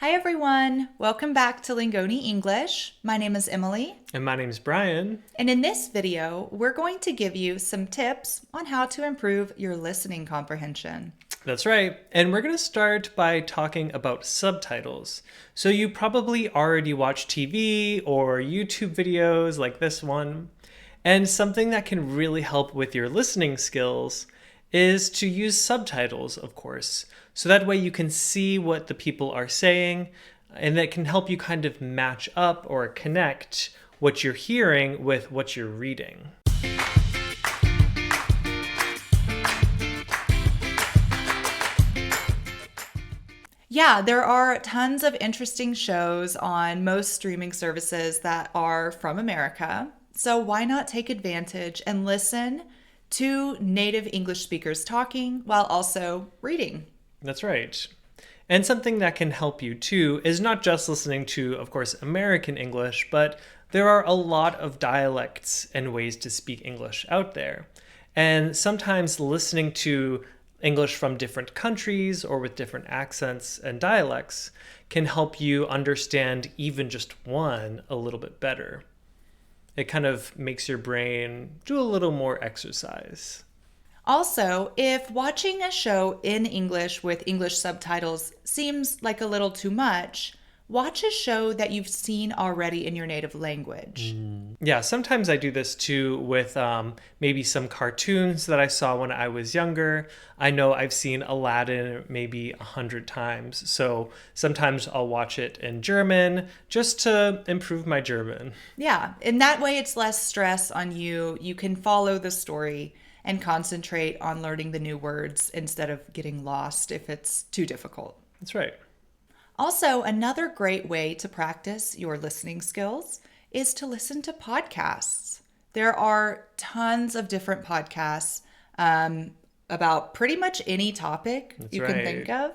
Hi everyone, welcome back to Lingoni English. My name is Emily, And my name's Brian. and in this video, we're going to give you some tips on how to improve your listening comprehension. That's right. And we're going to start by talking about subtitles. So you probably already watch TV or YouTube videos like this one. And something that can really help with your listening skills is to use subtitles, of course. So that way you can see what the people are saying, and that can help you kind of match up or connect what you're hearing with what you're reading. Yeah, there are tons of interesting shows on most streaming services that are from America. So why not take advantage and listen to native English speakers talking while also reading? That's right. And something that can help you too is not just listening to, of course, American English, but there are a lot of dialects and ways to speak English out there. And sometimes listening to English from different countries or with different accents and dialects can help you understand even just one a little bit better. It kind of makes your brain do a little more exercise. Also, if watching a show in English with English subtitles seems like a little too much, watch a show that you've seen already in your native language. Yeah, sometimes I do this too with maybe some cartoons that I saw when I was younger. I know I've seen Aladdin maybe 100 times, so sometimes I'll watch it in German just to improve my German. Yeah, in that way, it's less stress on you. You can follow the story and concentrate on learning the new words instead of getting lost if it's too difficult. That's right. Also, another great way to practice your listening skills is to listen to podcasts. There are tons of different podcasts about pretty much any topic That's you right. can think of.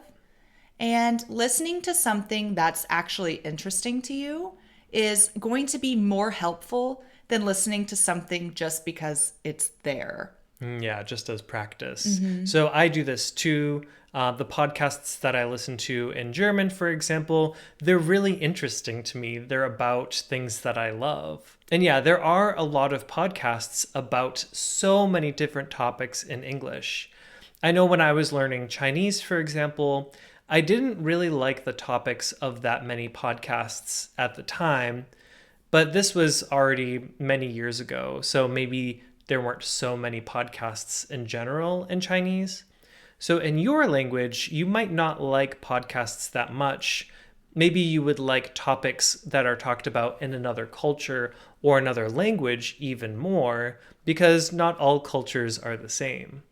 And listening to something that's actually interesting to you is going to be more helpful than listening to something just because it's there. Yeah, just as practice. So I do this too. The podcasts that I listen to in German, for example, they're really interesting to me. They're about things that I love. And yeah, there are a lot of podcasts about so many different topics in English. I know when I was learning Chinese, for example, I didn't really like the topics of that many podcasts at the time, but this was already many years ago. So maybe there weren't so many podcasts in general in Chinese. So in your language, you might not like podcasts that much. Maybe you would like topics that are talked about in another culture or another language even more, because not all cultures are the same.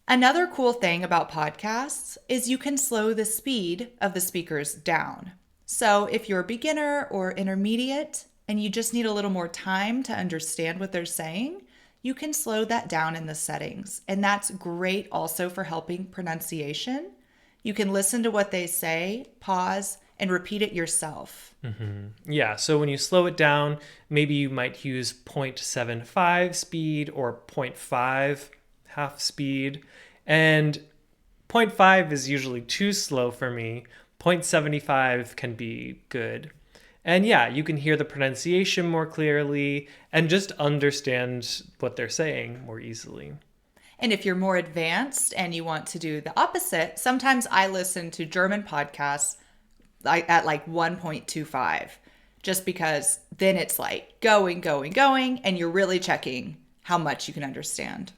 Another cool thing about podcasts is you can slow the speed of the speakers down. So if you're a beginner or intermediate and you just need a little more time to understand what they're saying, you can slow that down in the settings. And that's great also for helping pronunciation. You can listen to what they say, pause, and repeat it yourself. Yeah, so when you slow it down, maybe you might use 0.75 speed or zero point 0.5 half speed. And zero point 0.5 is usually too slow for me. 0.75 can be good. And yeah, you can hear the pronunciation more clearly and just understand what they're saying more easily. And if you're more advanced and you want to do the opposite, sometimes I listen to German podcasts at like 1.25, just because then it's like going, going, going, and you're really checking how much you can understand.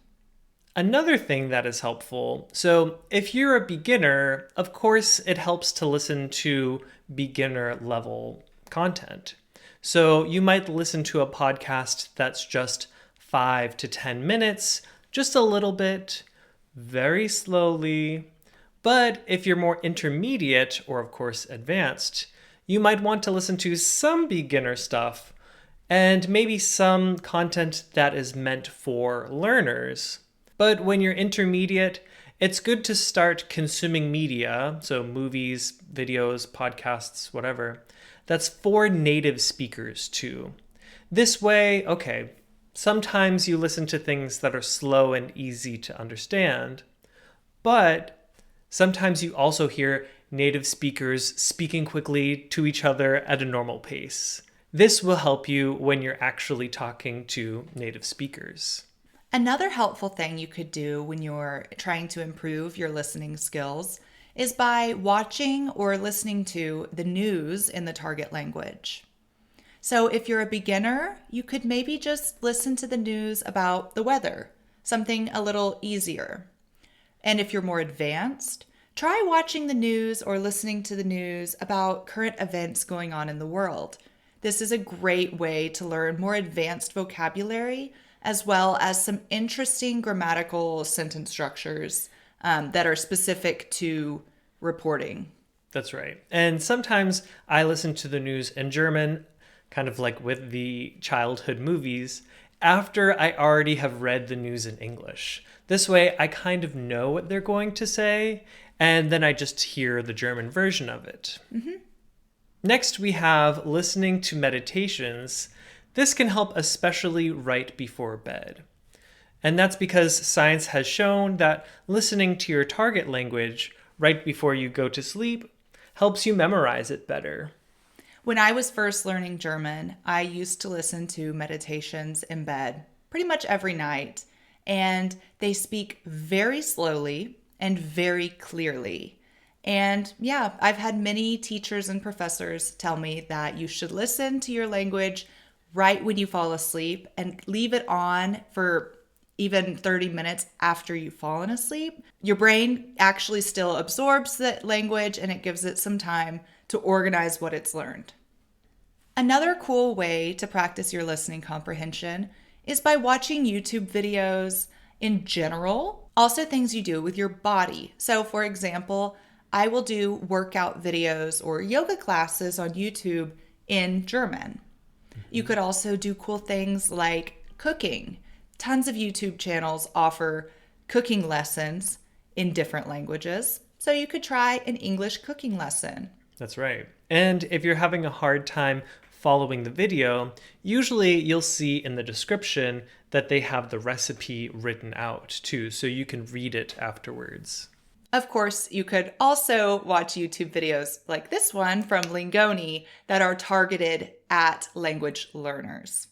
Another thing that is helpful, so if you're a beginner, of course it helps to listen to beginner level content. So you might listen to a podcast that's just 5 to 10 minutes, just a little bit, very slowly. But if you're more intermediate or, of course, advanced, you might want to listen to some beginner stuff and maybe some content that is meant for learners. But when you're intermediate, it's good to start consuming media, so movies, videos, podcasts, whatever, that's for native speakers too. This way, okay, sometimes you listen to things that are slow and easy to understand, but sometimes you also hear native speakers speaking quickly to each other at a normal pace. This will help you when you're actually talking to native speakers. Another helpful thing you could do when you're trying to improve your listening skills is by watching or listening to the news in the target language. So if you're a beginner, you could maybe just listen to the news about the weather, something a little easier. And if you're more advanced, try watching the news or listening to the news about current events going on in the world. This is a great way to learn more advanced vocabulary as well as some interesting grammatical sentence structures that are specific to reporting. That's right. And sometimes I listen to the news in German, kind of like with the childhood movies, after I already have read the news in English. This way, I kind of know what they're going to say, and then I just hear the German version of it. Mm-hmm. Next, we have listening to meditations. This can help especially right before bed. And that's because science has shown that listening to your target language right before you go to sleep helps you memorize it better. When I was first learning German, I used to listen to meditations in bed pretty much every night, and they speak very slowly and very clearly. And yeah, I've had many teachers and professors tell me that you should listen to your language right when you fall asleep and leave it on for even 30 minutes after you've fallen asleep. Your brain actually still absorbs the language and it gives it some time to organize what it's learned. Another cool way to practice your listening comprehension is by watching YouTube videos in general, also things you do with your body. So for example, I will do workout videos or yoga classes on YouTube in German. You could also do cool things like cooking. Tons of YouTube channels offer cooking lessons in different languages. So you could try an English cooking lesson. That's right. And if you're having a hard time following the video, usually you'll see in the description that they have the recipe written out too, so you can read it afterwards. Of course, you could also watch YouTube videos like this one from Lingoni that are targeted at language learners.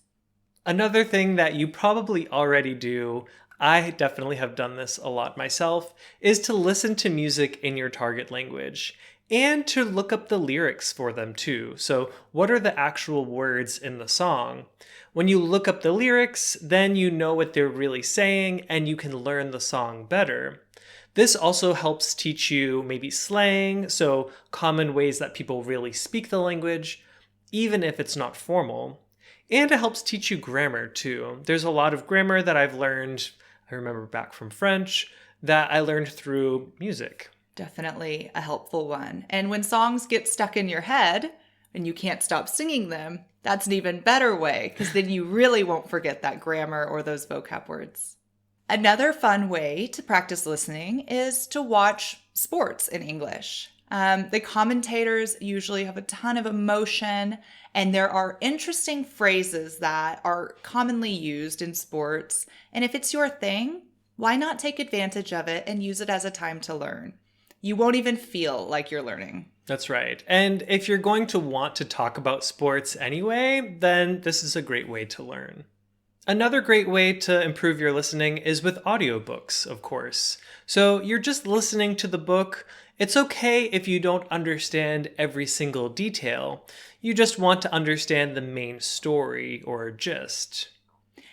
Another thing that you probably already do, I definitely have done this a lot myself, is to listen to music in your target language and to look up the lyrics for them too. So what are the actual words in the song? When you look up the lyrics, then you know what they're really saying and you can learn the song better. This also helps teach you maybe slang, so common ways that people really speak the language, even if it's not formal. And it helps teach you grammar too. There's a lot of grammar that I've learned, I remember back from French, that I learned through music. Definitely a helpful one. And when songs get stuck in your head and you can't stop singing them, that's an even better way, because then you really won't forget that grammar or those vocab words. Another fun way to practice listening is to watch sports in English. The commentators usually have a ton of emotion, and there are interesting phrases that are commonly used in sports. And if it's your thing, why not take advantage of it and use it as a time to learn? You won't even feel like you're learning. That's right. And if you're going to want to talk about sports anyway, then this is a great way to learn. Another great way to improve your listening is with audiobooks, of course. So you're just listening to the book. It's okay if you don't understand every single detail. You just want to understand the main story or gist.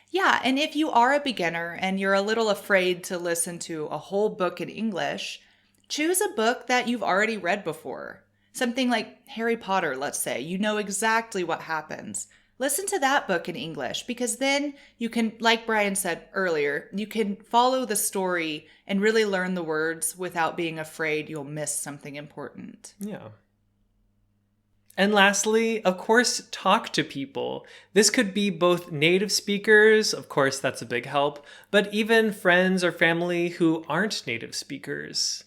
Yeah, and if you are a beginner and you're a little afraid to listen to a whole book in English, choose a book that you've already read before. Something like Harry Potter, let's say. You know exactly what happens. Listen to that book in English, because then you can, like Brian said earlier, you can follow the story and really learn the words without being afraid you'll miss something important. Yeah. And lastly, of course, talk to people. This could be both native speakers, of course, that's a big help, but even friends or family who aren't native speakers.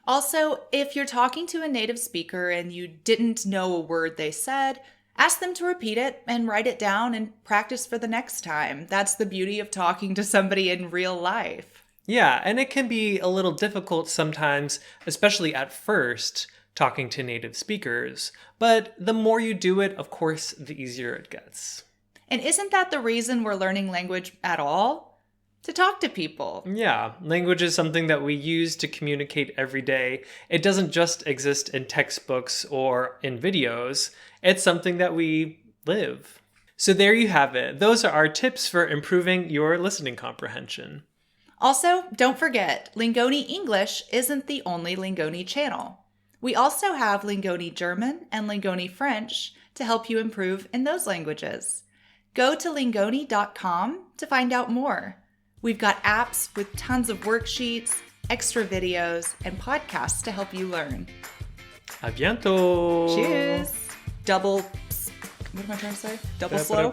Also, if you're talking to a native speaker and you didn't know a word they said, ask them to repeat it and write it down and practice for the next time. That's the beauty of talking to somebody in real life. Yeah, and it can be a little difficult sometimes, especially at first, talking to native speakers. But the more you do it, of course, the easier it gets. And isn't that the reason we're learning language at all? To talk to people. Yeah, language is something that we use to communicate every day. It doesn't just exist in textbooks or in videos. It's something that we live. So there you have it. Those are our tips for improving your listening comprehension. Also, don't forget, Lingoni English isn't the only Lingoni channel. We also have Lingoni German and Lingoni French to help you improve in those languages. Go to lingoni.com to find out more. We've got apps with tons of worksheets, extra videos, and podcasts to help you learn. A bientôt! Cheers! What am I trying to say? Double slow?